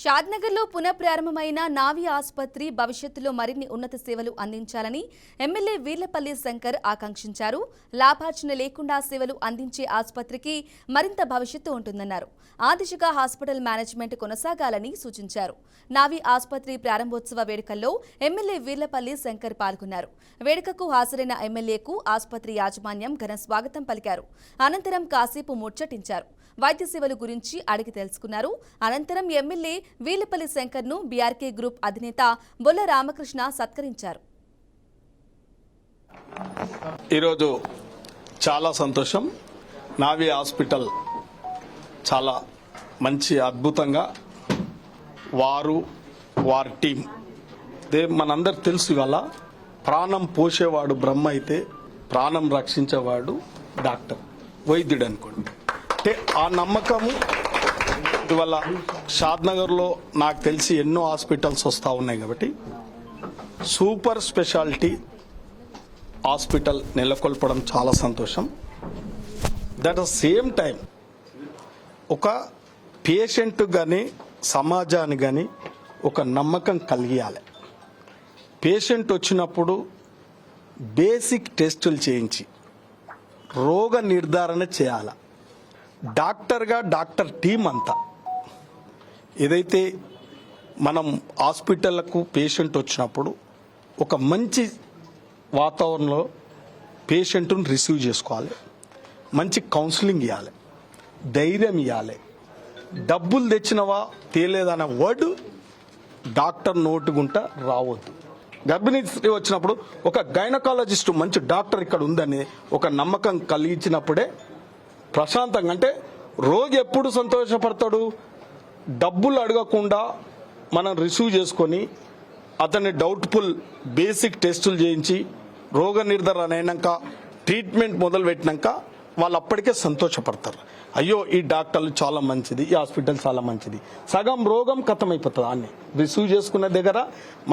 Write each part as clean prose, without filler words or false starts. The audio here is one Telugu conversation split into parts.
షాద్నగర్లో పునఃప్రారంభమైన నావి ఆసుపత్రి భవిష్యత్తులో మరిన్ని ఉన్నత సేవలు అందించాలని ఎమ్మెల్యే వీర్లపల్లి శంకర్ ఆకాంక్షించారు. లాభార్జన లేకుండా సేవలు అందించే ఆసుపత్రికి మరింత భవిష్యత్తు ఉంటుందన్నారు. ఆ దిశగా హాస్పిటల్ మేనేజ్మెంట్ కొనసాగాలని సూచించారు. నావి ఆసుపత్రి ప్రారంభోత్సవ వేడుకల్లో ఎమ్మెల్యే వీర్లపల్లి శంకర్ పాల్గొన్నారు. వేడుకకు హాజరైన ఎమ్మెల్యేకు ఆసుపత్రి యాజమాన్యం ఘన స్వాగతం పలికారు. అనంతరం కాసేపు ముచ్చటించారు. వైద్య సేవల గురించి అడిగి తెలుసుకున్నారు. అనంతరం ఎమ్మెల్యే వీర్లపల్లి శంకర్ను బీఆర్కే గ్రూప్ అధినేత బొల్ల రామకృష్ణ సత్కరించారు. ఈరోజు చాలా సంతోషం. నావి హాస్పిటల్ చాలా మంచి అద్భుతంగా వారి టీం మనందరికి తెలుసు. ఇవాళ ప్రాణం పోసేవాడు బ్రహ్మ అయితే ప్రాణం రక్షించేవాడు డాక్టర్, వైద్యుడు అనుకోండి. అంటే ఆ నమ్మకము ఇవాళ షాద్నగర్లో నాకు తెలిసి ఎన్నో హాస్పిటల్స్ వస్తూ ఉన్నాయి. కాబట్టి సూపర్ స్పెషాలిటీ హాస్పిటల్ నెలకొల్పడం చాలా సంతోషం. దట్ ద సేమ్ టైం ఒక పేషెంట్ కానీ సమాజానికి కానీ ఒక నమ్మకం కలిగియాలి. పేషెంట్ వచ్చినప్పుడు బేసిక్ టెస్టులు చేయించి రోగ నిర్ధారణ చేయాలి. డాక్టర్గా డాక్టర్ టీం అంతా ఏదైతే మనం హాస్పిటళ్లకు పేషెంట్ వచ్చినప్పుడు ఒక మంచి వాతావరణంలో పేషెంట్ను రిసీవ్ చేసుకోవాలి. మంచి కౌన్సిలింగ్ ఇవ్వాలి, ధైర్యం ఇవ్వాలి. డబ్బులు తెచ్చినవా తేలేదన్న వర్డ్ డాక్టర్ నోటుగుంట రావద్దు. గర్భిణీ స్త్రీ వచ్చినప్పుడు ఒక గైనకాలజిస్టు మంచి డాక్టర్ ఇక్కడ ఉందని ఒక నమ్మకం కలిగించినప్పుడే ప్రశాంతంగా, అంటే రోగి ఎప్పుడు సంతోషపడతాడు, డబ్బులు అడగకుండా మనం రిసీవ్ చేసుకొని అతన్ని డౌట్ఫుల్ బేసిక్ టెస్టులు చేయించి రోగ నిర్ధారణ అయినాక ట్రీట్మెంట్ మొదలు పెట్టినాక వాళ్ళు అప్పటికే సంతోషపడతారు. అయ్యో ఈ డాక్టర్లు చాలా మంచిది, ఈ హాస్పిటల్ చాలా మంచిది. సగం రోగం ఖతమైపోతుంది. అన్ని రిసీవ్ చేసుకున్న దగ్గర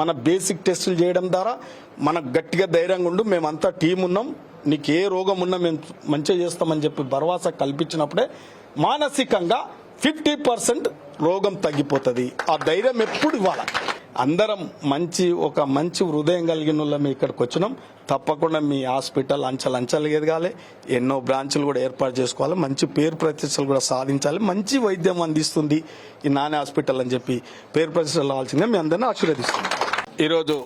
మన బేసిక్ టెస్టులు చేయడం ద్వారా మనకు గట్టిగా ధైర్యంగా ఉండు, మేమంతా టీం ఉన్నాం, నీకు ఏ రోగం ఉన్నా మేము మంచిగా చేస్తామని చెప్పి భరోసా కల్పించినప్పుడే మానసికంగా 50% రోగం తగ్గిపోతుంది. ఆ ధైర్యం ఎప్పుడు ఇవ్వాలి. అందరం ఒక మంచి హృదయం కలిగిన వాళ్ళమే ఇక్కడికి వచ్చినాం. తప్పకుండా మీ హాస్పిటల్ అంచెలు ఎదగాలి, ఎన్నో బ్రాంచ్లు కూడా ఏర్పాటు చేసుకోవాలి, మంచి పేరు ప్రతిష్టలు కూడా సాధించాలి. మంచి వైద్యం అందిస్తుంది ఈ నాని హాస్పిటల్ అని చెప్పి పేరు ప్రతిష్టలు రావాల్సిందిగా మీ అందరినీ ఆశీర్వదిస్తున్నాం. ఈరోజు